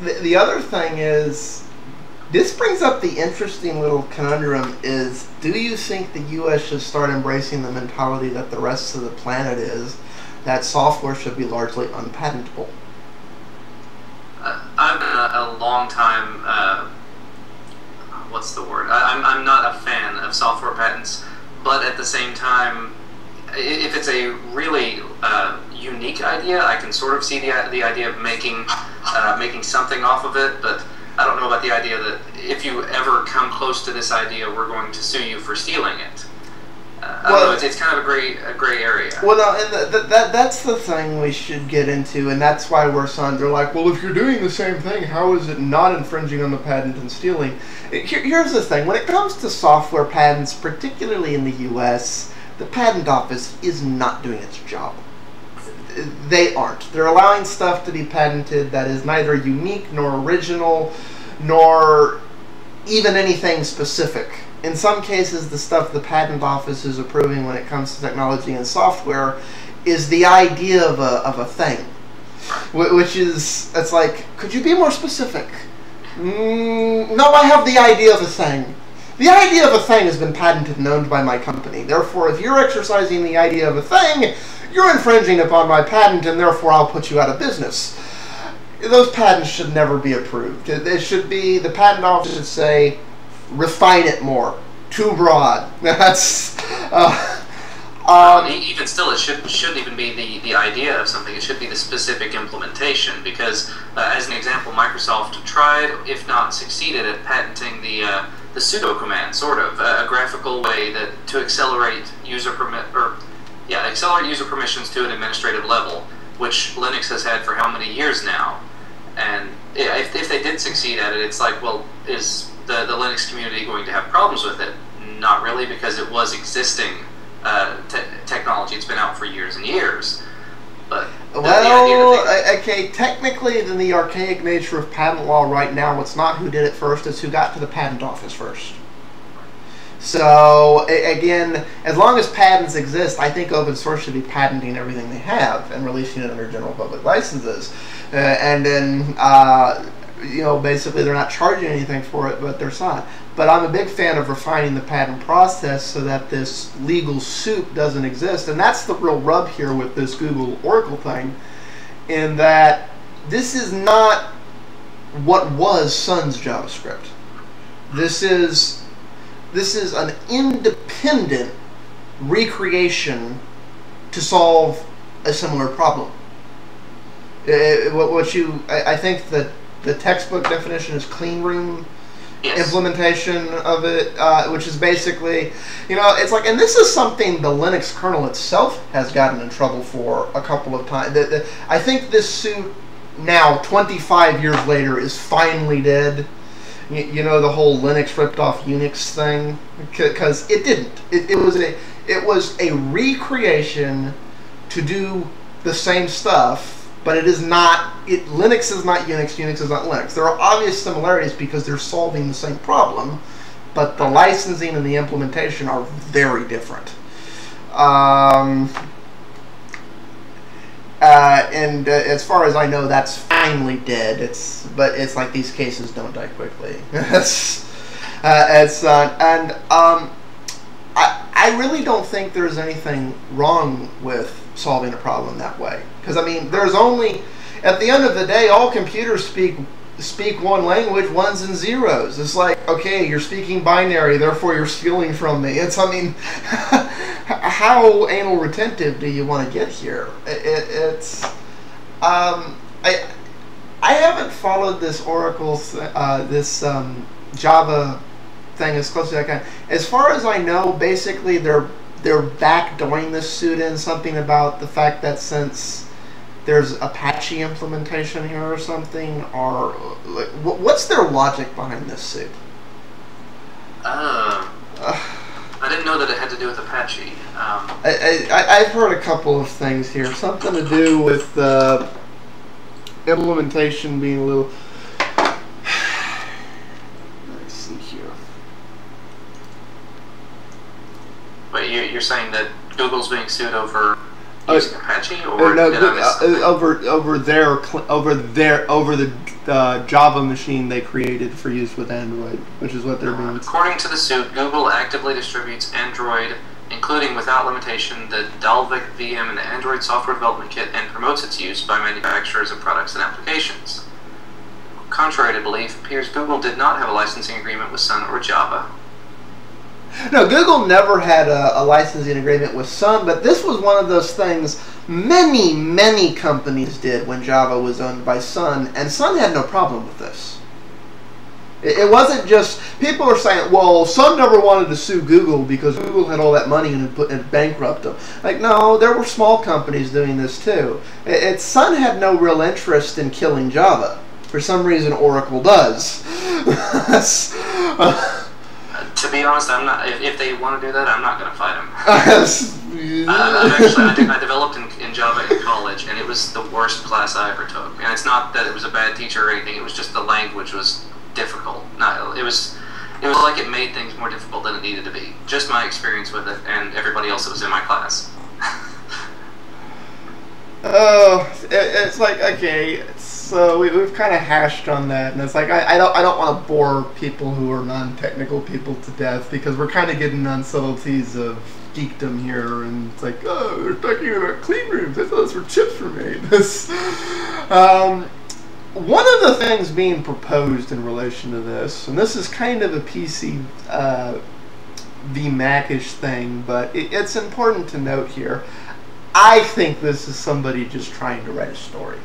the other thing is, this brings up the interesting little conundrum is, do you think the U.S. should start embracing the mentality that the rest of the planet is, that software should be largely unpatentable? I've been a long time, what's the word? I'm not a fan of software patents, but at the same time, if it's a really unique idea, I can sort of see the idea of making something off of it, but I don't know about the idea that if you ever come close to this idea, we're going to sue you for stealing it. I don't know, it's kind of a gray area. Well, no, and that's the thing we should get into, and that's why they're like, well, if you're doing the same thing, how is it not infringing on the patent and stealing? Here's the thing. When it comes to software patents, particularly in the U.S., the Patent Office is not doing its job. They aren't. They're allowing stuff to be patented that is neither unique nor original nor even anything specific. In some cases, the stuff the Patent Office is approving when it comes to technology and software is the idea of a thing. Which is, it's like, could you be more specific? No, I have the idea of a thing. The idea of a thing has been patented and owned by my company. Therefore, if you're exercising the idea of a thing, you're infringing upon my patent, and therefore I'll put you out of business. Those patents should never be approved. It should be, the Patent Office should say, refine it more. Too broad. That's... even still, it shouldn't even be the idea of something. It should be the specific implementation, because, as an example, Microsoft tried, if not succeeded, at patenting the pseudo command, sort of, a graphical way to accelerate user permissions to an administrative level, which Linux has had for how many years now. And if they did succeed at it, it's like, well, is the Linux community going to have problems with it? Not really, because it was existing technology. It's been out for years and years. But okay, technically, in the archaic nature of patent law right now, it's not who did it first, it's who got to the Patent Office first. So, again, as long as patents exist, I think open source should be patenting everything they have and releasing it under general public licenses. And then, basically they're not charging anything for it, but they're not. But I'm a big fan of refining the patent process so that this legal soup doesn't exist. And that's the real rub here with this Google Oracle thing, in that this is not what was Sun's JavaScript. This is an independent recreation to solve a similar problem. I think that the textbook definition is clean room. Yes. Implementation of it, which is basically, it's like, and this is something the Linux kernel itself has gotten in trouble for a couple of times. I think this suit now, 25 years later, is finally dead. The whole Linux ripped off Unix thing, because it didn't. It was a recreation to do the same stuff. But it is not, Linux is not Unix, Unix is not Linux. There are obvious similarities because they're solving the same problem, but the licensing and the implementation are very different. And as far as I know, that's finally dead. But it's like these cases don't die quickly. I really don't think there's anything wrong with solving a problem that way. Because, I mean, there's only, at the end of the day, all computers speak one language, ones and zeros. It's like, okay, you're speaking binary, therefore you're stealing from me. How anal retentive do you want to get here? I haven't followed this Oracle's, Java thing as closely as I can. As far as I know, basically they're backdooring this suit in something about the fact that since there's Apache implementation here or something, or like, what's their logic behind this suit? I didn't know that it had to do with Apache. I've heard a couple of things here. Something to do with implementation being a little... Let's see here. Wait, you're saying that Google's being sued over using Apache, or no, over the Java machine they created for use with Android, which is what they're being. According to the suit, Google actively distributes Android, including without limitation the Dalvik VM and the Android Software Development Kit, and promotes its use by manufacturers of products and applications. Contrary to belief, it appears Google did not have a licensing agreement with Sun or Java. No, Google never had a licensing agreement with Sun, but this was one of those things many companies did when Java was owned by Sun, and Sun had no problem with this. It wasn't just, people are saying, well, Sun never wanted to sue Google because Google had all that money and it bankrupt them. Like, no, there were small companies doing this too. Sun had no real interest in killing Java. For some reason, Oracle does. To be honest, I'm not. If they want to do that, I'm not going to fight them. I developed in Java in college, and it was the worst class I ever took. And it's not that it was a bad teacher or anything. It was just the language was difficult. No, it was like it made things more difficult than it needed to be. Just my experience with it, and everybody else that was in my class. Oh, it's like, okay, so we've kind of hashed on that, and it's like I don't want to bore people who are non-technical people to death, because we're kind of getting on subtleties of geekdom here, and it's like, oh, we're talking about clean rooms. I thought that's where chips were made. One of the things being proposed in relation to this, and this is kind of a PC v Mac-ish thing, but it's important to note here. I think this is somebody just trying to write a story.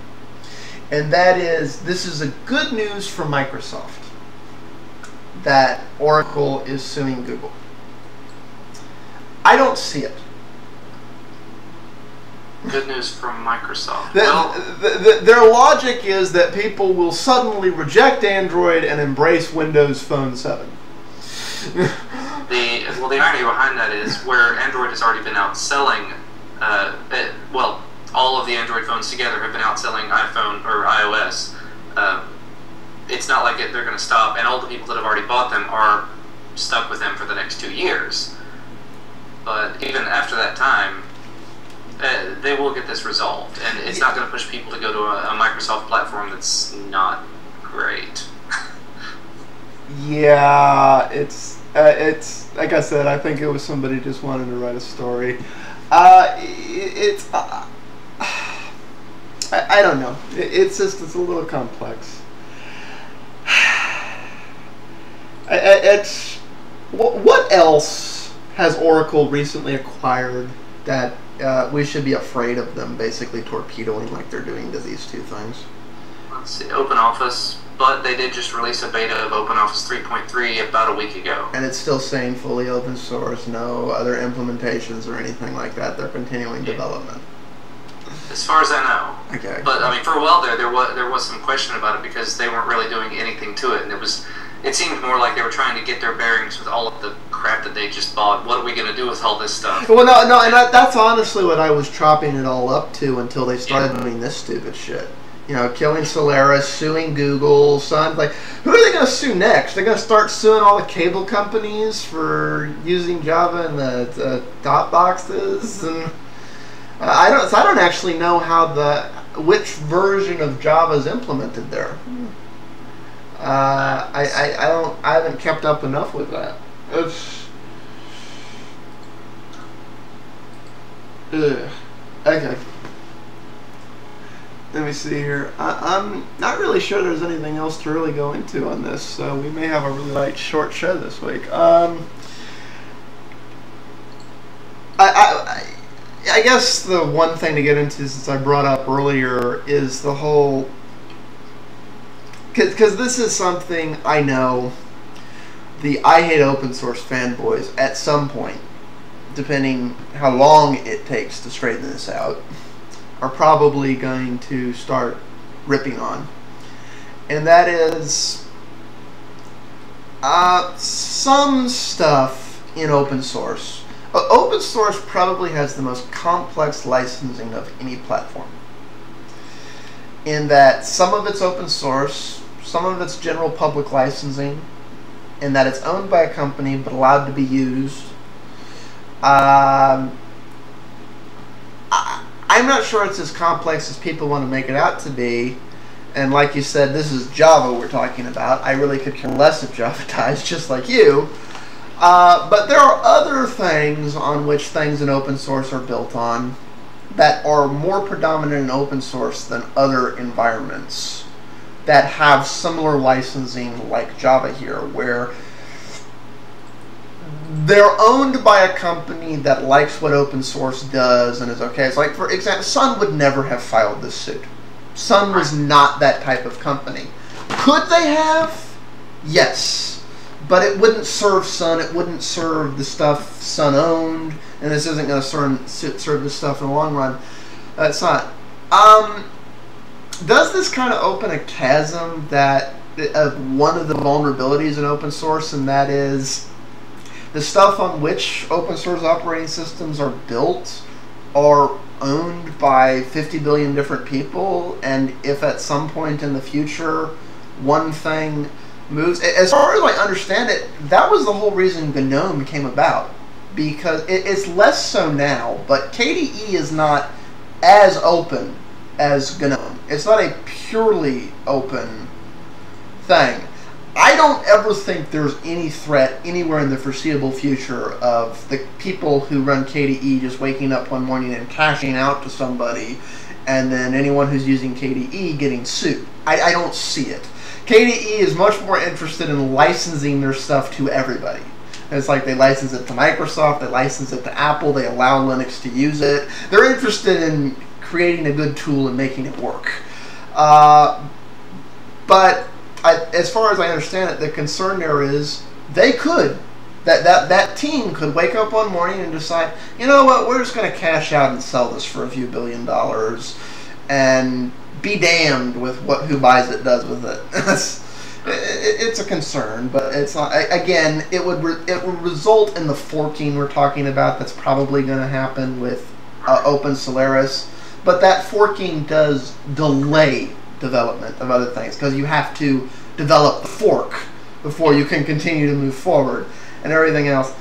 And that is, this is a good news for Microsoft that Oracle is suing Google. I don't see it. Good news from Microsoft. Their logic is that people will suddenly reject Android and embrace Windows Phone 7. The irony behind that is where Android has already been outselling, all of the Android phones together have been outselling iPhone or iOS. It's not like they're going to stop, and all the people that have already bought them are stuck with them for the next 2 years. But even after that time, they will get this resolved, and it's not going to push people to go to a Microsoft platform that's not great. Yeah, it's like I said, I think it was somebody just wanting to write a story. I don't know. It's a little complex. What else has Oracle recently acquired that we should be afraid of them basically torpedoing like they're doing to these two things? Let's see, OpenOffice, but they did just release a beta of OpenOffice 3.3 about a week ago. And it's still saying fully open source, no other implementations or anything like that. They're continuing development. As far as I know. Okay. But I mean, for a while there was some question about it because they weren't really doing anything to it, and it seemed more like they were trying to get their bearings with all of the crap that they just bought. What are we going to do with all this stuff? Well, no, and that's honestly what I was chopping it all up to until they started doing this stupid shit. You know, killing Solaris, suing Google, Sun. Like, who are they going to sue next? They're going to start suing all the cable companies for using Java in the dot boxes, and I don't actually know how which version of Java is implemented there. I haven't kept up enough with that. Okay. Let me see here. I'm not really sure there's anything else to really go into on this, so we may have a really light, short show this week. I guess the one thing to get into, since I brought up earlier, is the whole... Because this is something I know the I Hate Open Source fanboys, at some point, depending how long it takes to straighten this out, are probably going to start ripping on. And that is some stuff in open source. Open source probably has the most complex licensing of any platform, in that some of it's open source, some of it's general public licensing, in that it's owned by a company but allowed to be used. I'm not sure it's as complex as people want to make it out to be, And like you said, this is Java we're talking about. I really could care less if Java dies, just like you. But there are other things on which things in open source are built on that are more predominant in open source than other environments that have similar licensing like Java here, where they're owned by a company that likes what open source does and is okay. It's like, for example, Sun would never have filed this suit. Sun was not that type of company. Could they have? Yes. But it wouldn't serve Sun. It wouldn't serve the stuff Sun owned. And this isn't going to serve this stuff in the long run. It's not. Does this kind of open a chasm that of one of the vulnerabilities in open source, and that is the stuff on which open source operating systems are built are owned by 50 billion different people, and if at some point in the future one thing moves, as far as I understand it, that was the whole reason GNOME came about, because it's less so now, but KDE is not as open as GNOME. It's not a purely open thing. I don't ever think there's any threat anywhere in the foreseeable future of the people who run KDE just waking up one morning and cashing out to somebody, and then anyone who's using KDE getting sued. I don't see it. KDE is much more interested in licensing their stuff to everybody. It's like they license it to Microsoft, they license it to Apple, they allow Linux to use it. They're interested in creating a good tool and making it work. But as far as I understand it, the concern there is they could. That team could wake up one morning and decide, you know what, we're just going to cash out and sell this for a few $1 billion and be damned with who buys it does with it. It's a concern, but it's not. Again, it would result in the forking we're talking about. That's probably going to happen with Open Solaris, but that forking does delay development of other things because you have to develop the fork before you can continue to move forward and everything else.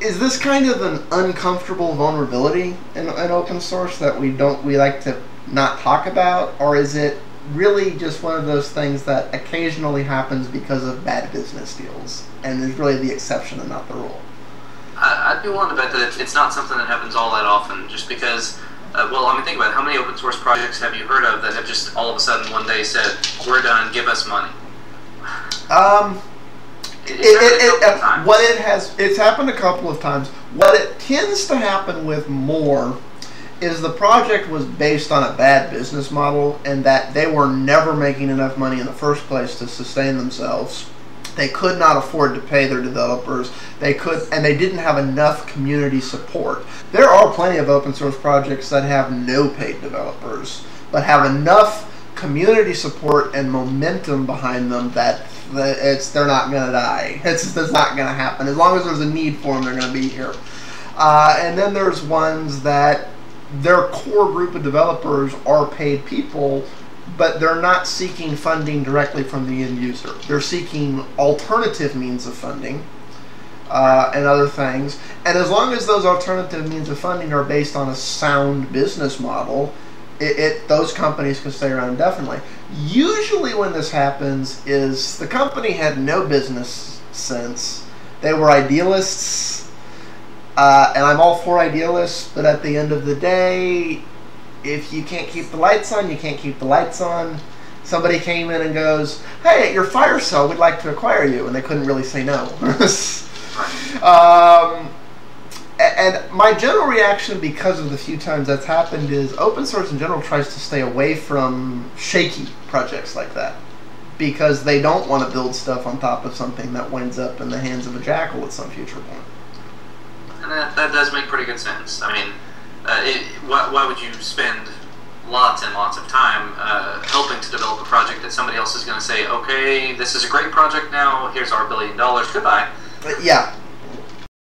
Is this kind of an uncomfortable vulnerability in open source that we like to not talk about, or is it really just one of those things that occasionally happens because of bad business deals and is really the exception and not the rule? I'd be willing to bet that it's not something that happens all that often, just because, well, I mean, think about it. How many open source projects have you heard of that have just all of a sudden one day said, we're done, give us money? It's happened a couple of times. What it tends to happen with more is the project was based on a bad business model, and that they were never making enough money in the first place to sustain themselves. They could not afford to pay their developers. They didn't have enough community support. There are plenty of open source projects that have no paid developers, but have enough community support and momentum behind them that they're not going to die. It's not going to happen. As long as there's a need for them, they're going to be here. And then there's ones that their core group of developers are paid people, but they're not seeking funding directly from the end user. They're seeking alternative means of funding and other things. And as long as those alternative means of funding are based on a sound business model, those companies can stay around indefinitely. Usually when this happens is the company had no business sense. They were idealists. And I'm all for idealists, but at the end of the day, if you can't keep the lights on, you can't keep the lights on. Somebody came in and goes, hey, at your fire cell, we'd like to acquire you, and they couldn't really say no. And my general reaction, because of the few times that's happened, is open source in general tries to stay away from shaky projects like that, because they don't want to build stuff on top of something that winds up in the hands of a jackal at some future point. And that does make pretty good sense. I mean, why would you spend lots and lots of time helping to develop a project that somebody else is going to say, okay, this is a great project now, here's our $1 billion, goodbye. Yeah,